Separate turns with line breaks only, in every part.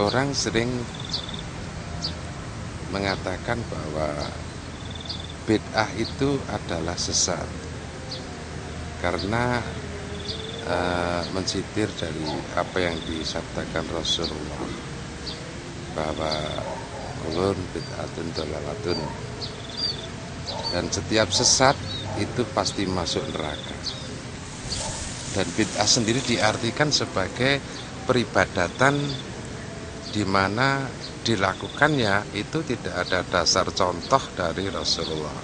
Orang sering mengatakan bahwa bid'ah itu adalah sesat karena mensitir dari apa yang disabdakan Rasulullah bahwa ulun bid'atun dalalatun, dan setiap sesat itu pasti masuk neraka. Dan bid'ah sendiri diartikan sebagai peribadatan di mana dilakukannya itu tidak ada dasar contoh dari Rasulullah.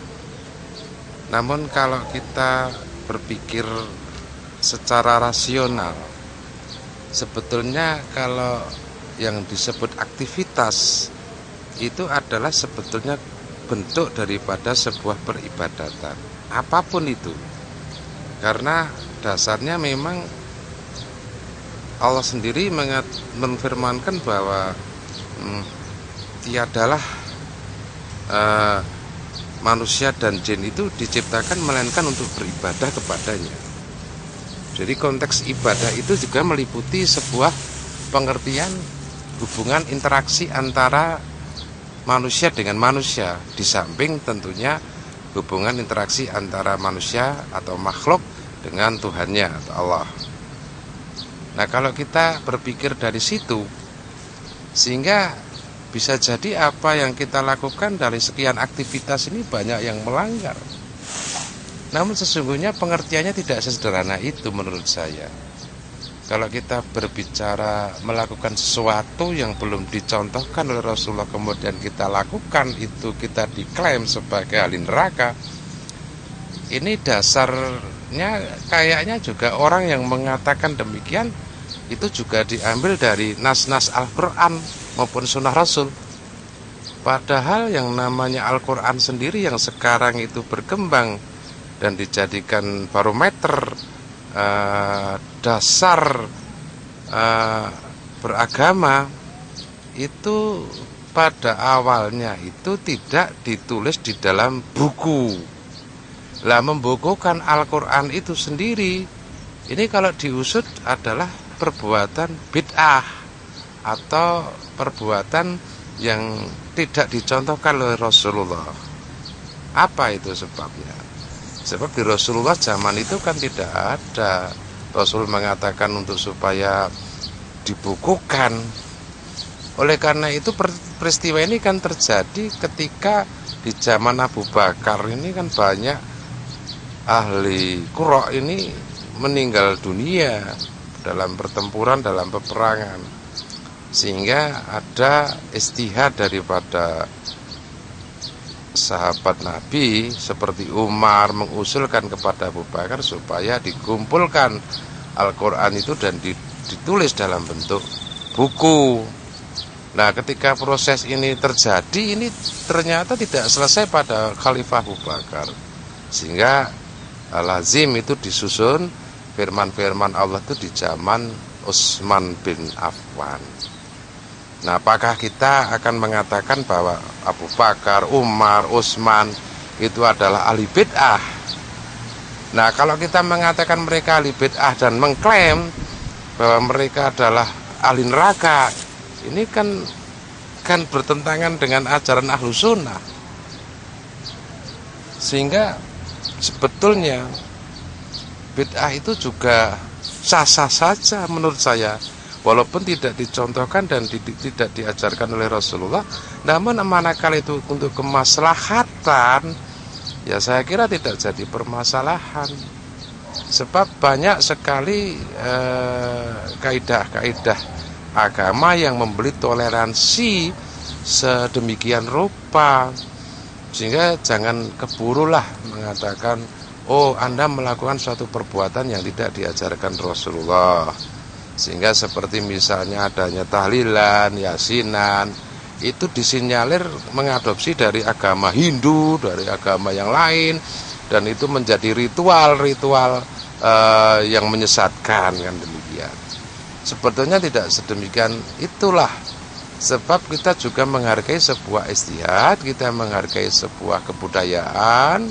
Namun kalau kita berpikir secara rasional, sebetulnya kalau yang disebut aktivitas itu adalah sebetulnya bentuk daripada sebuah peribadatan, apapun itu. Karena dasarnya memang Allah sendiri menfirmankan bahwa tiadalah manusia dan jin itu diciptakan melainkan untuk beribadah kepadanya. Jadi konteks ibadah itu juga meliputi sebuah pengertian hubungan interaksi antara manusia dengan manusia, di samping tentunya hubungan interaksi antara manusia atau makhluk dengan Tuhannya atau Allah. Nah, kalau kita berpikir dari situ, sehingga bisa jadi apa yang kita lakukan dari sekian aktivitas ini banyak yang melanggar. Namun sesungguhnya pengertiannya tidak sesederhana itu menurut saya. Kalau kita berbicara melakukan sesuatu yang belum dicontohkan oleh Rasulullah, kemudian kita lakukan itu, kita diklaim sebagai ahli neraka, ini dasarnya kayaknya juga orang yang mengatakan demikian itu juga diambil dari nas-nas Al-Quran maupun sunnah Rasul. Padahal yang namanya Al-Quran sendiri yang sekarang itu berkembang dan dijadikan barometer dasar beragama, itu pada awalnya itu tidak ditulis di dalam buku. Lah, membukukan Al-Quran itu sendiri, ini kalau diusut adalah perbuatan bid'ah atau perbuatan yang tidak dicontohkan oleh Rasulullah. Apa itu sebabnya? Sebab di Rasulullah zaman itu kan tidak ada. Rasul mengatakan untuk supaya dibukukan. Oleh karena itu peristiwa ini kan terjadi ketika di zaman Abu Bakar ini kan banyak ahli Qur'an ini meninggal dunia dalam pertempuran, dalam peperangan, sehingga ada istihad daripada sahabat Nabi seperti Umar mengusulkan kepada Abu Bakar supaya dikumpulkan Al-Quran itu dan ditulis dalam bentuk buku. Nah, ketika proses ini terjadi, ini ternyata tidak selesai pada Khalifah Abu Bakar, sehingga lazim itu disusun firman-firman Allah itu di zaman Utsman bin Affan. Nah, apakah kita akan mengatakan bahwa Abu Bakar, Umar, Utsman itu adalah ahli bid'ah? Nah, kalau kita mengatakan mereka ahli bid'ah dan mengklaim bahwa mereka adalah ahli neraka, ini kan bertentangan dengan ajaran Ahlus Sunnah. Sehingga sebetulnya bid'ah itu juga sah-sah saja menurut saya, walaupun tidak dicontohkan dan tidak diajarkan oleh Rasulullah. Namun manakala itu untuk kemaslahatan, ya saya kira tidak jadi permasalahan. Sebab banyak sekali kaidah-kaidah agama yang memberi toleransi sedemikian rupa, sehingga jangan keburulah mengatakan, oh, Anda melakukan suatu perbuatan yang tidak diajarkan Rasulullah. Sehingga seperti misalnya adanya tahlilan, yasinan, itu disinyalir mengadopsi dari agama Hindu, dari agama yang lain, dan itu menjadi ritual-ritual yang menyesatkan, kan demikian. Sebetulnya tidak sedemikian itulah. Sebab kita juga menghargai sebuah ijtihad, kita menghargai sebuah kebudayaan,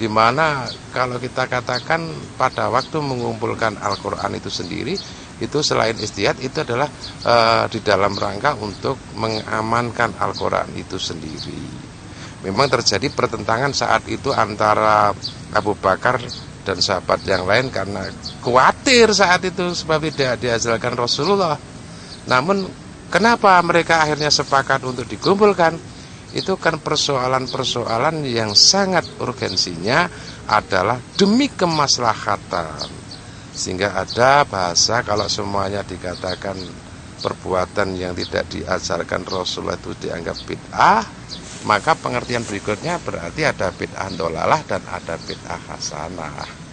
di mana kalau kita katakan pada waktu mengumpulkan Al-Quran itu sendiri, itu selain ijtihad itu adalah di dalam rangka untuk mengamankan Al-Quran itu sendiri. Memang terjadi pertentangan saat itu antara Abu Bakar dan sahabat yang lain karena khawatir saat itu sebab tidak diajarkan Rasulullah. Namun kenapa mereka akhirnya sepakat untuk dikumpulkan? Itu kan persoalan-persoalan yang sangat urgensinya adalah demi kemaslahatan. Sehingga ada bahasa kalau semuanya dikatakan perbuatan yang tidak diajarkan Rasulullah itu dianggap bid'ah, maka pengertian berikutnya berarti ada bid'ah dolalah dan ada bid'ah hasanah.